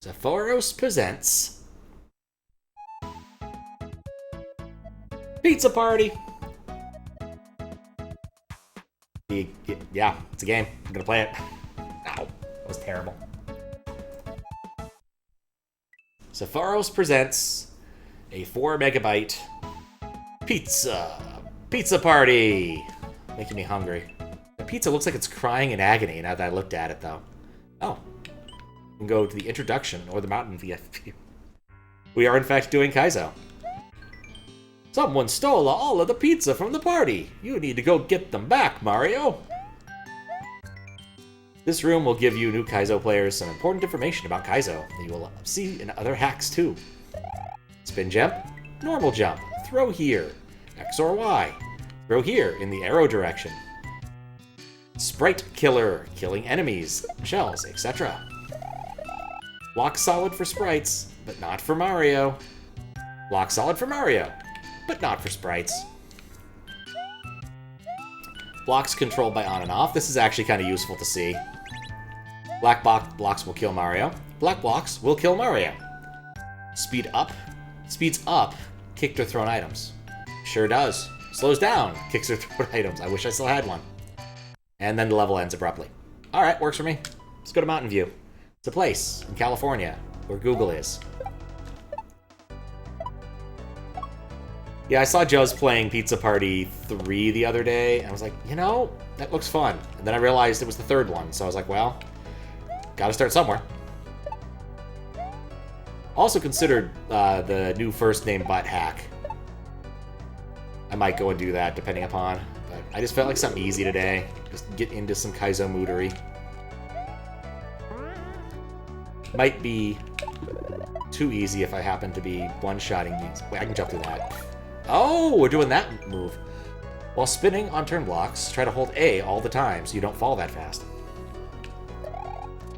Saphros presents Pizza Party. Yeah, it's a game. I'm gonna play it. Ow, that was terrible. Saphros presents a 4 megabyte pizza party. Making me hungry. The pizza looks like it's crying in agony now that I looked at it, though. Oh. We can go to the introduction or the mountain VFP. We are in fact doing Kaizo. Someone stole all of the pizza from the party. You need to go get them back, Mario. This room will give you new Kaizo players some important information about Kaizo that you will see in other hacks too. Spin jump, normal jump, throw here, X or Y, throw here in the arrow direction. Sprite killer, killing enemies, shells, etc. Lock solid for sprites, but not for Mario. Lock solid for Mario, but not for sprites. Blocks controlled by on and off. This is actually kind of useful to see. Black blocks will kill Mario. Black blocks will kill Mario. Speed up. Speeds up kicked or thrown items. Sure does. Slows down kicks or thrown items. I wish I still had one. And then the level ends abruptly. Alright, works for me. Let's go to Mountain View. It's a place in California where Google is. Yeah, I saw Joe's playing Pizza Party 3 the other day, and I was like, you know, that looks fun. And then I realized it was the third one, so I was like, well, gotta start somewhere. Also considered the new first name butt hack. I might go and do that, depending upon. But I just felt like something easy today. Just get into some Kaizo moodery. Might be too easy if I happen to be one-shotting these. Wait, I can jump through that. Oh, we're doing that move. While spinning on turn blocks, try to hold A all the time so you don't fall that fast.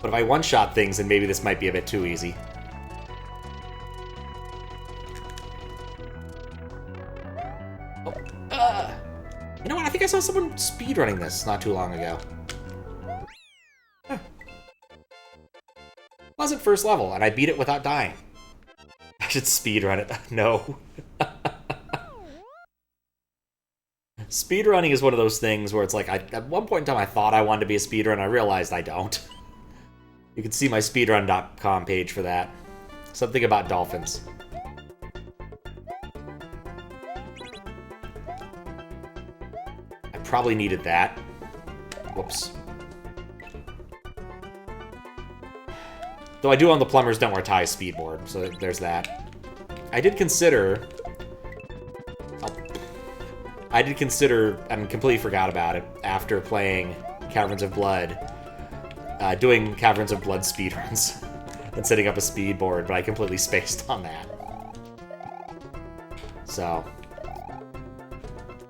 But if I one-shot things, then maybe this might be a bit too easy. Oh, you know what? I think I saw someone speedrunning this not too long ago. Wasn't first level, and I beat it without dying. I should speedrun it. No. Speedrunning is one of those things where it's like, at one point in time I thought I wanted to be a speedrunner, I realized I don't. You can see my speedrun.com page for that. Something about dolphins. I probably needed that. Whoops. Though I do own the Plumbers Don't Wear Ties speedboard, so there's that. I did consider, and completely forgot about it, after playing Caverns of Blood, doing Caverns of Blood speedruns, and setting up a speedboard, but I completely spaced on that. So,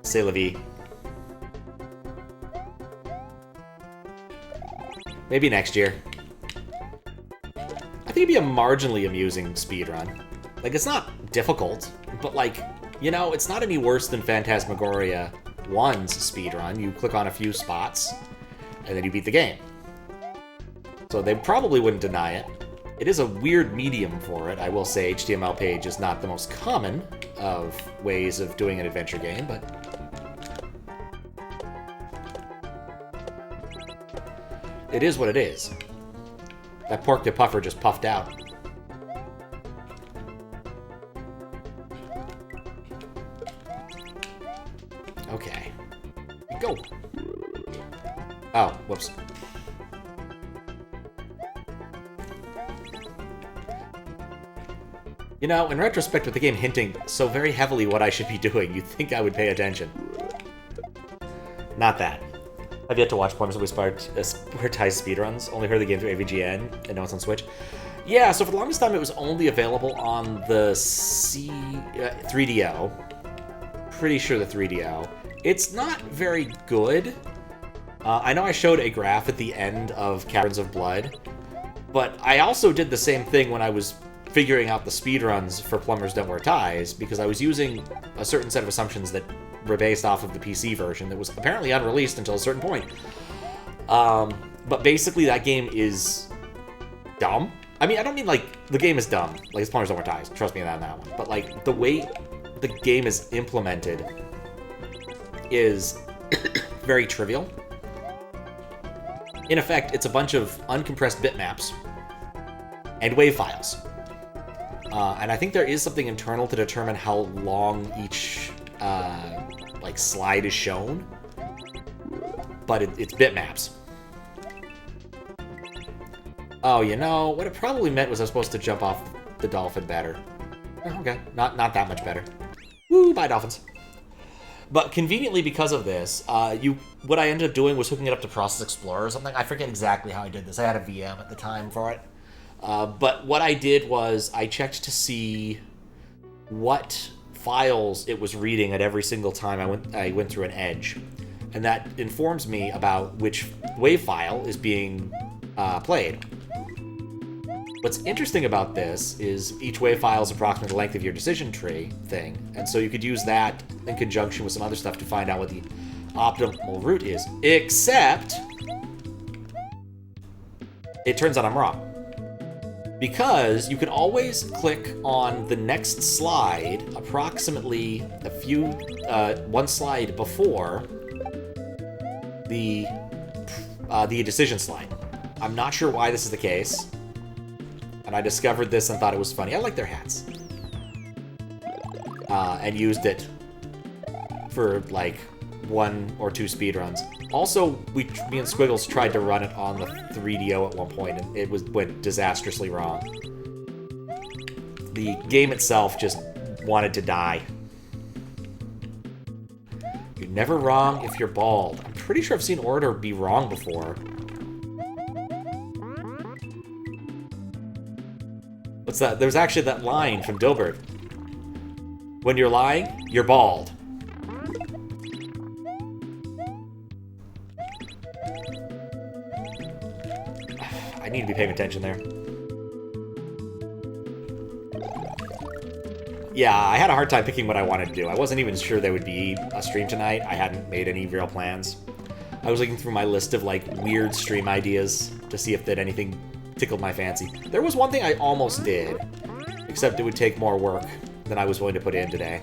c'est la vie. Maybe next year. I think it'd be a marginally amusing speedrun. Like, it's not difficult, but like, you know, it's not any worse than Phantasmagoria 1's speedrun. You click on a few spots, and then you beat the game. So they probably wouldn't deny it. It is a weird medium for it. I will say HTML page is not the most common of ways of doing an adventure game, but it is what it is. That pork de puffer just puffed out. Okay. Go! Oh, whoops. You know, in retrospect, with the game hinting so very heavily what I should be doing, you'd think I would pay attention. Not that. I've yet to watch Plumbers Don't Wear Ties speedruns. Only heard the game through AVGN, and now it's on Switch. Yeah, so for the longest time it was only available on the 3DO. Pretty sure the 3DO. It's not very good. I know I showed a graph at the end of Caverns of Blood, but I also did the same thing when I was figuring out the speedruns for Plumbers Don't Wear Ties, because I was using a certain set of assumptions that were based off of the PC version that was apparently unreleased until a certain point. But basically that game is dumb. I mean, I don't mean, like, the game is dumb. Like, spawners don't wear ties. Trust me on that one. But, like, the way the game is implemented is very trivial. In effect, it's a bunch of uncompressed bitmaps and wave files. And I think there is something internal to determine how long each, like, slide is shown. But it's bitmaps. Oh, you know, what it probably meant was I was supposed to jump off the dolphin better. Oh, okay, not that much better. Woo, bye, dolphins. But conveniently, because of this, what I ended up doing was hooking it up to Process Explorer or something. I forget exactly how I did this. I had a VM at the time for it. But what I did was I checked to see what files it was reading at every single time I went through an edge. And that informs me about which wave file is being played. What's interesting about this is each wave file is approximately the length of your decision tree thing, and so you could use that in conjunction with some other stuff to find out what the optimal route is, except it turns out I'm wrong. Because you can always click on the next slide approximately one slide before the decision slide. I'm not sure why this is the case. And I discovered this and thought it was funny. I like their hats. And used it for, like, 1 or 2 speedruns. Also, me and Squiggles tried to run it on the 3DO at one point, and it went disastrously wrong. The game itself just wanted to die. You're never wrong if you're bald. I'm pretty sure I've seen Orator be wrong before. What's that? There's actually that line from Dilbert. When you're lying, you're bald. I need to be paying attention there. Yeah, I had a hard time picking what I wanted to do. I wasn't even sure there would be a stream tonight. I hadn't made any real plans. I was looking through my list of, like, weird stream ideas to see if there'd anything tickled my fancy. There was one thing I almost did, except it would take more work than I was willing to put in today.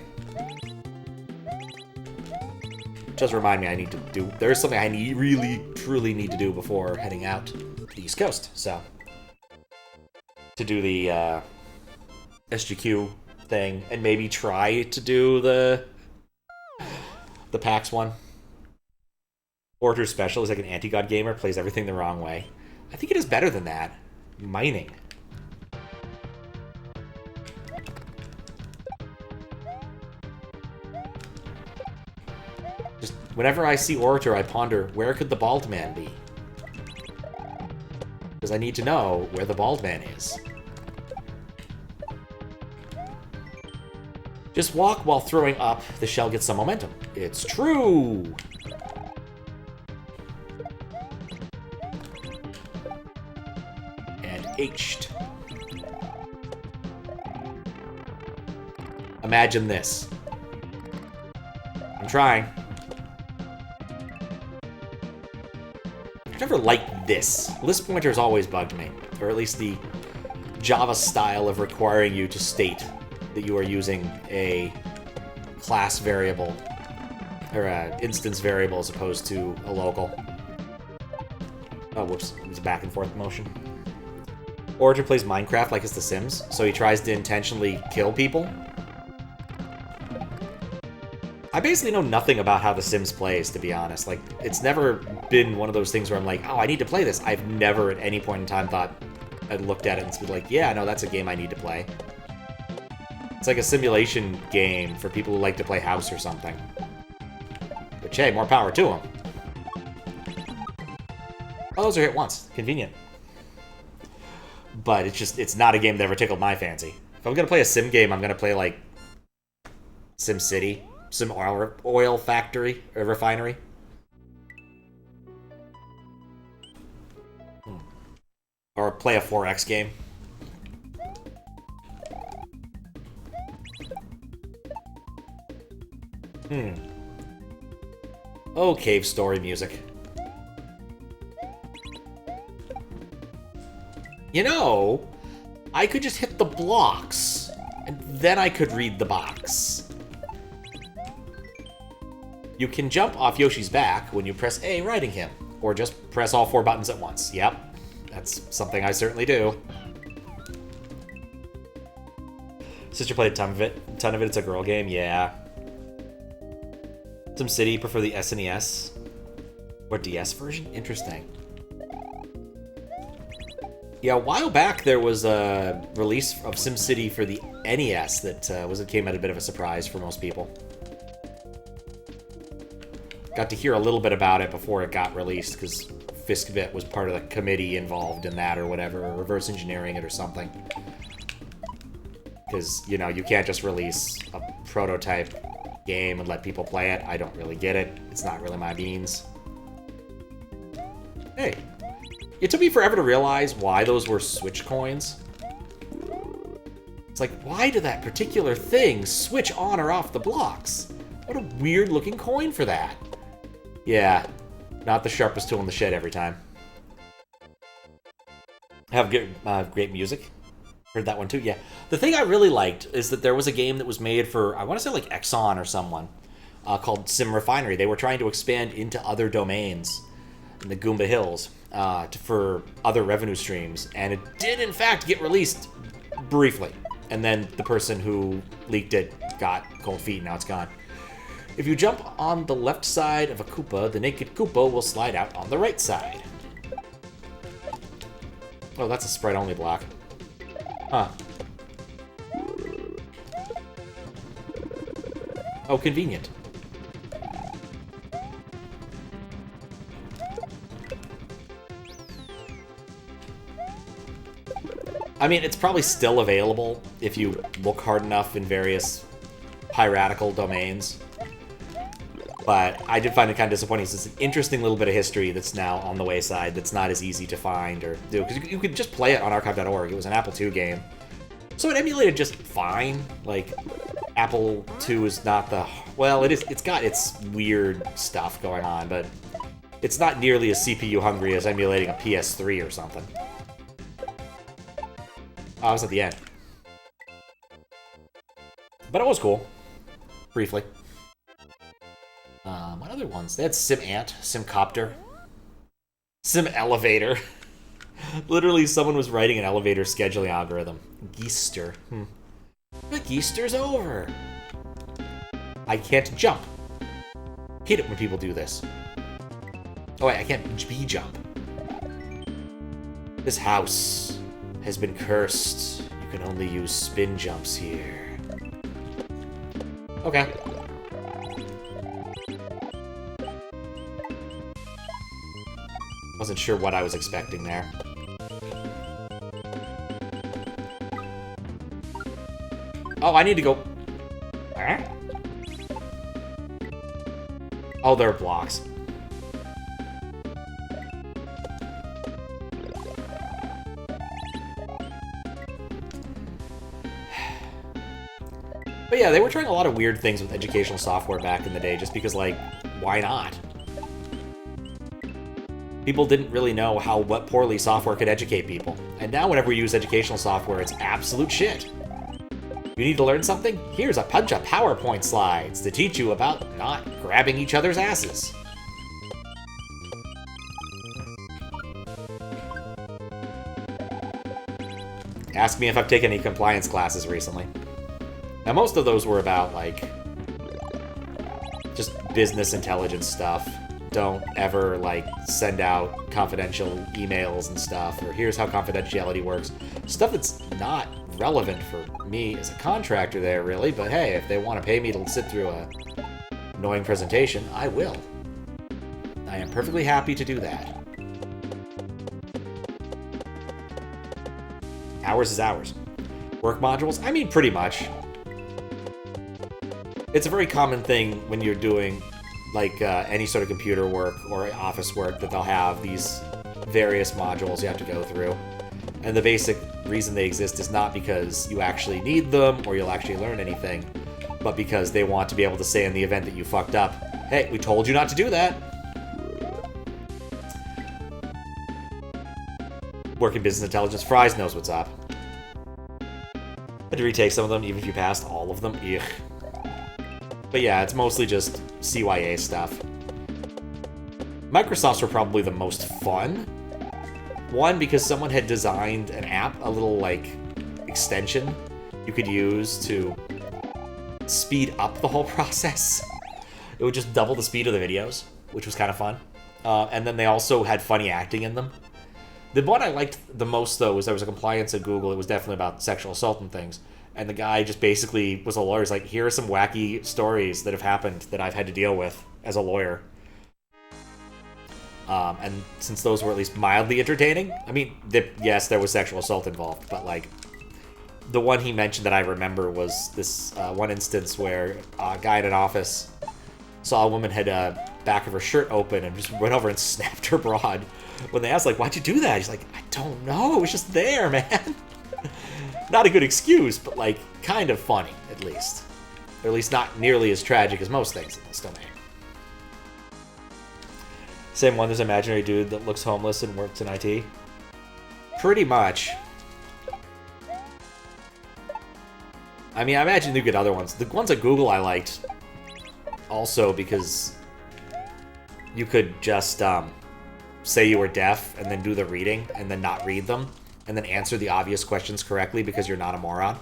Just remind me I need to do... There's something I really, truly need to do before heading out to the East Coast, so... To do the, SGQ thing, and maybe try to do the PAX one. Orator's special is like an anti-god gamer, plays everything the wrong way. I think it is better than that. Mining. Just whenever I see Orator, I ponder, where could the bald man be? Because I need to know where the bald man is. Just walk while throwing up, the shell gets some momentum. It's true! H'd. Imagine this. I'm trying. I've never liked this. List pointers always bugged me. Or at least the Java style of requiring you to state that you are using a class variable or an instance variable as opposed to a local. Oh, whoops. It was a back and forth motion. Orator plays Minecraft like it's The Sims, so he tries to intentionally kill people. I basically know nothing about how The Sims plays, to be honest. Like, it's never been one of those things where I'm like, oh, I need to play this. I've never at any point in time thought I'd looked at it and been like, yeah, no, that's a game I need to play. It's like a simulation game for people who like to play House or something. But hey, more power to them. Oh, those are hit once. Convenient. But it's not a game that ever tickled my fancy. If I'm gonna play a sim game, I'm gonna play, like, Sim City, Sim Oil Factory, or Refinery. Or play a 4X game. Oh, cave story music. You know, I could just hit the blocks, and then I could read the box. You can jump off Yoshi's back when you press A riding him, or just press all 4 buttons at once. Yep, that's something I certainly do. Sister played a ton of it. It's a girl game, yeah. SimCity, prefer the SNES or DS version? Interesting. Yeah, a while back there was a release of SimCity for the NES that came at a bit of a surprise for most people. Got to hear a little bit about it before it got released because Fiskbit was part of the committee involved in that or whatever, or reverse engineering it or something. Because, you know, you can't just release a prototype game and let people play it. I don't really get it. It's not really my beans. Hey, it took me forever to realize why those were Switch coins. It's like, why did that particular thing switch on or off the blocks? What a weird looking coin for that. Yeah, not the sharpest tool in the shed every time. Have great music. Heard that one too, yeah. The thing I really liked is that there was a game that was made for, I want to say like Exxon or someone, called Sim Refinery. They were trying to expand into other domains in the Goomba Hills for other revenue streams. And it did, in fact, get released briefly. And then the person who leaked it got cold feet, and now it's gone. If you jump on the left side of a Koopa, the naked Koopa will slide out on the right side. Oh, that's a sprite-only block. Huh. Oh, convenient. I mean, it's probably still available if you look hard enough in various piratical domains. But I did find it kind of disappointing. It's an interesting little bit of history that's now on the wayside that's not as easy to find or do. Because you could just play it on archive.org. It was an Apple II game. So it emulated just fine. Like, Apple II is not the... Well, it's got its weird stuff going on, but it's not nearly as CPU hungry as emulating a PS3 or something. Oh, I was at the end. But it was cool. Briefly. What other ones? They had Sim Ant, Sim Copter, Sim Elevator. Literally, someone was writing an elevator scheduling algorithm. Geister. The Geister's over. I can't jump. Hate it when people do this. Oh wait, I can't B-jump. This house has been cursed. You can only use spin jumps here. Okay. Wasn't sure what I was expecting there. Oh, I need to go... Huh? Oh, there are blocks. But yeah, they were trying a lot of weird things with educational software back in the day, just because, like, why not? People didn't really know what poorly software could educate people. And now whenever we use educational software, it's absolute shit. You need to learn something? Here's a bunch of PowerPoint slides to teach you about not grabbing each other's asses. Ask me if I've taken any compliance classes recently. Now, most of those were about, like, just business intelligence stuff. Don't ever, like, send out confidential emails and stuff, or here's how confidentiality works. Stuff that's not relevant for me as a contractor there, really, but hey, if they want to pay me to sit through a annoying presentation, I will. I am perfectly happy to do that. Hours is hours. Work modules? I mean, pretty much. It's a very common thing when you're doing like any sort of computer work or office work that they'll have these various modules you have to go through. And the basic reason they exist is not because you actually need them or you'll actually learn anything, but because they want to be able to say in the event that you fucked up, hey, we told you not to do that. Working business intelligence, Fries knows what's up. Had to retake some of them, even if you passed all of them. Ugh. But yeah, it's mostly just CYA stuff. Microsoft's were probably the most fun. One, because someone had designed an app, a little, like, extension you could use to speed up the whole process. It would just double the speed of the videos, which was kind of fun. And then they also had funny acting in them. The one I liked the most, though, was there was a compliance at Google. It was definitely about sexual assault and things. And the guy just basically was a lawyer. He's like, here are some wacky stories that have happened that I've had to deal with as a lawyer. And since those were at least mildly entertaining, I mean, yes, there was sexual assault involved, but, like, the one he mentioned that I remember was this one instance where a guy in an office saw a woman had back of her shirt open and just went over and snapped her broad. When they asked, like, why'd you do that? He's like, I don't know. It was just there, man. Not a good excuse, but, like, kind of funny, at least. Or at least not nearly as tragic as most things in this domain. Same one, there's an imaginary dude that looks homeless and works in IT. Pretty much. I mean, I imagine you get other ones. The ones at Google I liked also because you could just say you were deaf and then do the reading and then not read them and then answer the obvious questions correctly because you're not a moron.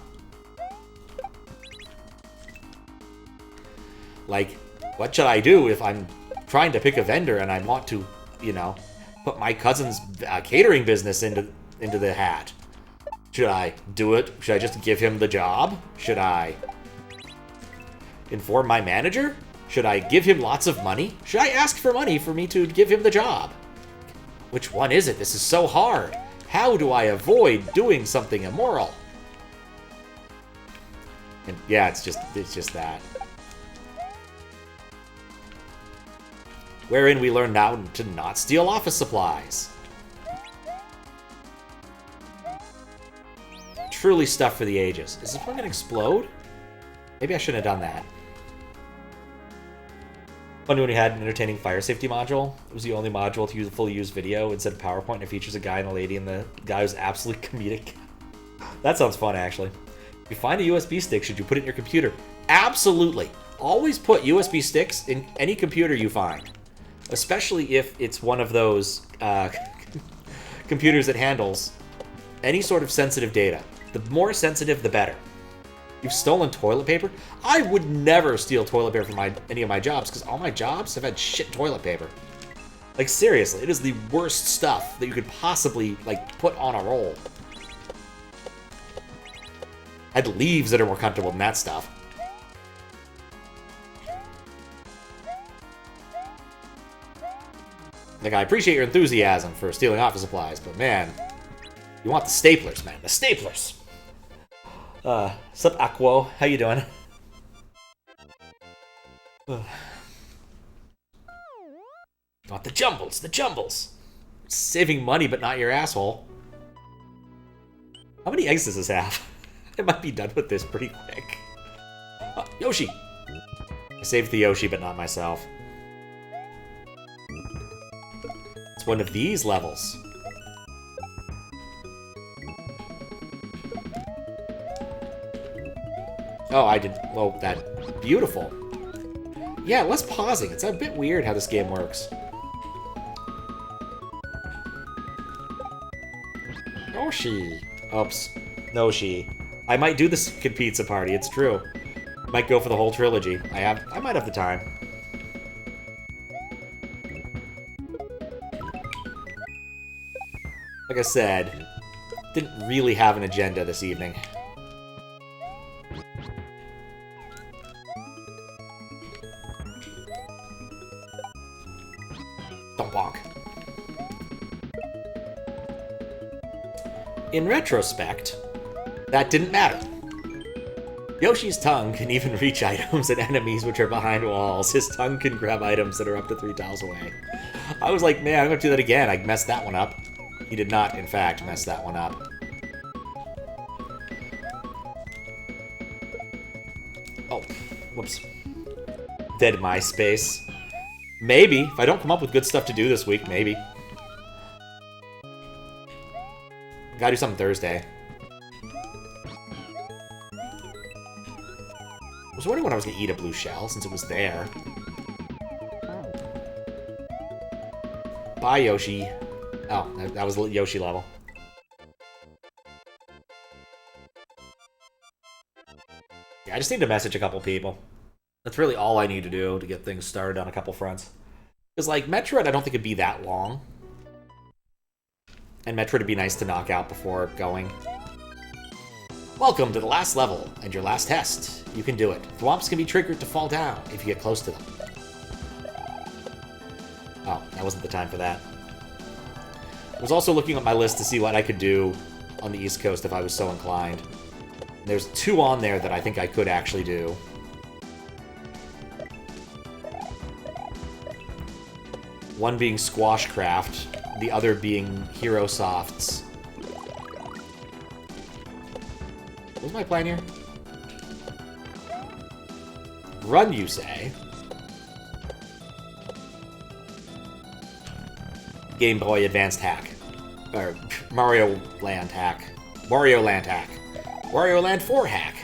Like, what should I do if I'm trying to pick a vendor and I want to, you know, put my cousin's catering business into the hat? Should I do it? Should I just give him the job? Should I inform my manager? Should I give him lots of money? Should I ask for money for me to give him the job? Which one is it? This is so hard. How do I avoid doing something immoral? And yeah, it's just that. Wherein we learn now to not steal office supplies. Truly stuff for the ages. Is this one gonna explode? Maybe I shouldn't have done that. Funny when we had an entertaining fire safety module. It was the only module to use a fully used video instead of PowerPoint, and it features a guy and a lady, and the guy was absolutely comedic. That sounds fun, actually. If you find a USB stick, should you put it in your computer? Absolutely. Always put USB sticks in any computer you find. Especially if it's one of those computers that handles any sort of sensitive data. The more sensitive, the better. You've stolen toilet paper? I would never steal toilet paper from any of my jobs, because all my jobs have had shit toilet paper. Like, seriously, it is the worst stuff that you could possibly, like, put on a roll. I had leaves that are more comfortable than that stuff. Like, I appreciate your enthusiasm for stealing office supplies, but man, you want the staplers, man. The staplers! Sup, Aquo? How you doing? You want the jumbles, the jumbles! Saving money, but not your asshole. How many eggs does this have? I might be done with this pretty quick. Yoshi! I saved the Yoshi, but not myself. It's one of these levels. Oh, I did. Well, that. Beautiful. Yeah, less pausing. It's a bit weird how this game works. Yoshi. Oops. No, she. I might do this Kid Pizza Party, it's true. Might go for the whole trilogy. I might have the time. Like I said, didn't really have an agenda this evening. Don't walk. In retrospect, that didn't matter. Yoshi's tongue can even reach items and enemies which are behind walls. His tongue can grab items that are up to 3 tiles away. I was like, man, I'm gonna do that again. I messed that one up. He did not, in fact, mess that one up. Oh, whoops. Dead MySpace. Maybe. If I don't come up with good stuff to do this week, maybe. Gotta do something Thursday. was wondering when I was going to eat a blue shell, since it was there. Bye, Yoshi. Oh, that was Yoshi level. Yeah, I just need to message a couple people. That's really all I need to do to get things started on a couple fronts. Because, like, Metroid, I don't think it'd be that long. And Metroid would be nice to knock out before going. Welcome to the last level, and your last test. You can do it. Thwomps can be triggered to fall down if you get close to them. Oh, that wasn't the time for that. I was also looking at my list to see what I could do on the East Coast if I was so inclined. There's 2 on there that I think I could actually do. One being Squashcraft, the other being Hero Softs. What was my plan here? Run, you say? Game Boy Advanced hack. Or Mario Land hack. Wario Land hack. Wario Land 4 hack.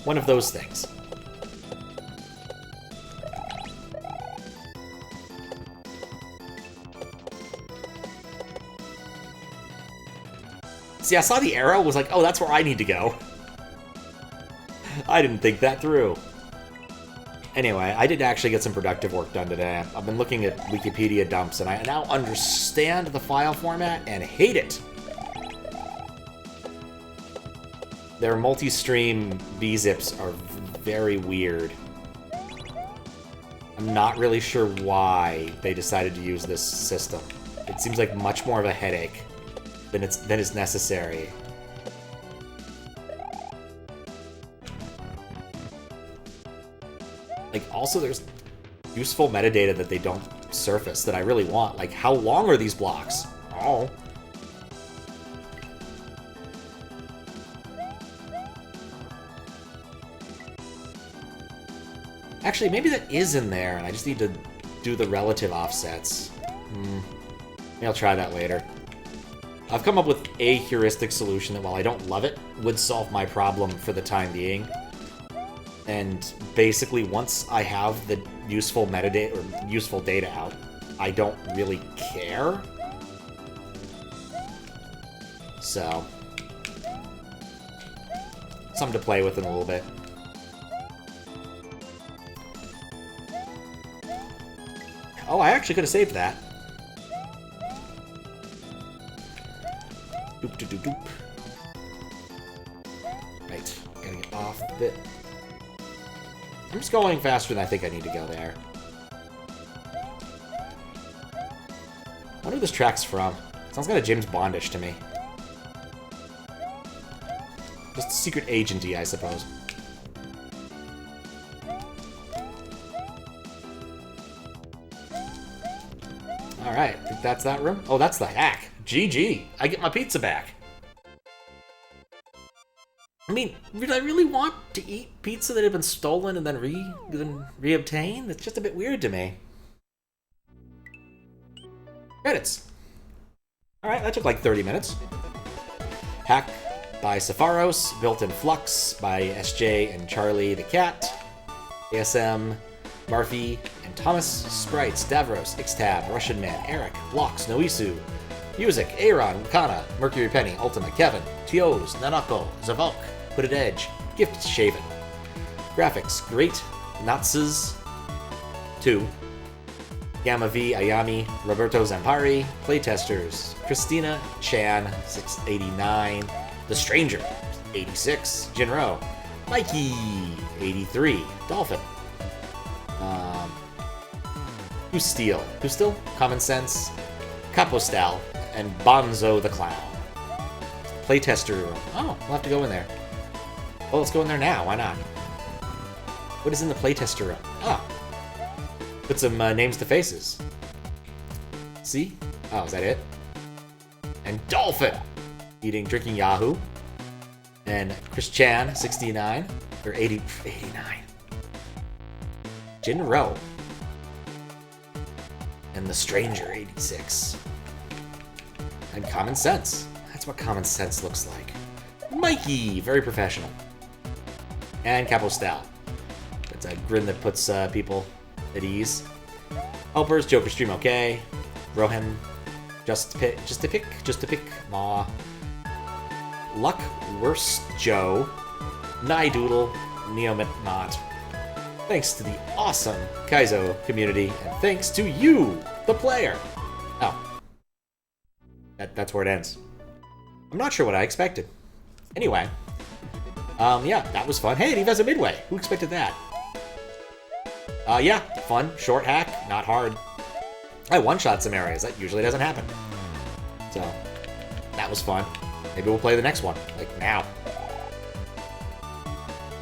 One of those things. See, I saw the arrow, was like, oh, that's where I need to go. I didn't think that through. Anyway, I did actually get some productive work done today. I've been looking at Wikipedia dumps, and I now understand the file format and hate it. Their multi-stream VZips are very weird. I'm not really sure why they decided to use this system. It seems like much more of a headache than is necessary. Like, also there's useful metadata that they don't surface that I really want. Like, how long are these blocks? Oh. Actually, maybe that is in there, and I just need to do the relative offsets. Maybe I'll try that later. I've come up with a heuristic solution that, while I don't love it, would solve my problem for the time being. And basically, once I have the useful metadata or useful data out, I don't really care. So, something to play with in a little bit. Oh, I actually could have saved that. Doop doop doop doop. Right, gotta get off a bit. I'm just going faster than I think I need to go there. I wonder who this track's from. Sounds kind of James Bondish to me. Just secret agenty, I suppose. Alright, I think that's that room. Oh, that's the hack. GG. I get my pizza back. I mean, did I really want to eat pizza that had been stolen and then reobtained? That's just a bit weird to me. Credits. Alright, that took like 30 minutes. Hack by Saphros, built in Flux by SJ and Charlie the Cat. ASM, Murphy, and Thomas. Sprites, Davros, Xtab, Russian Man, Eric, Blocks, Noisu. Music, Aaron, Wakana, Mercury Penny, Ultima, Kevin, Tios, Nanako, Zavok, Put It Edge, Gift Shaven. Graphics, Great, Natsus 2. Gamma V, Ayami, Roberto Zampari. Playtesters, Christina Chan, 689. The Stranger, 86. Jinro. Mikey, 83. Dolphin. Who's Steel? Common Sense. Capostal. And Bonzo the Clown. Playtester room. Oh, we'll have to go in there. Well, let's go in there now. Why not? What is in the playtester room? Ah. Put some names to faces. See? Oh, is that it? And Dolphin! Drinking Yahoo. And Chris Chan, 69. Or 89. Jinro. And The Stranger, 86. And Common Sense. That's what Common Sense looks like. Mikey, very professional. And Capostal. That's a grin that puts people at ease. Helpers, Joker Stream okay. Rohan, just to pick. Maw. Luck, Worst Joe. Nidoodle, Neomit Not. Thanks to the awesome Kaizo community, and thanks to you, the player. Oh. That's where it ends. I'm not sure what I expected. Anyway. Yeah, that was fun. Hey, it even has a midway. Who expected that? Yeah, fun. Short hack, not hard. I one-shot some areas. That usually doesn't happen. So, that was fun. Maybe we'll play the next one, like now.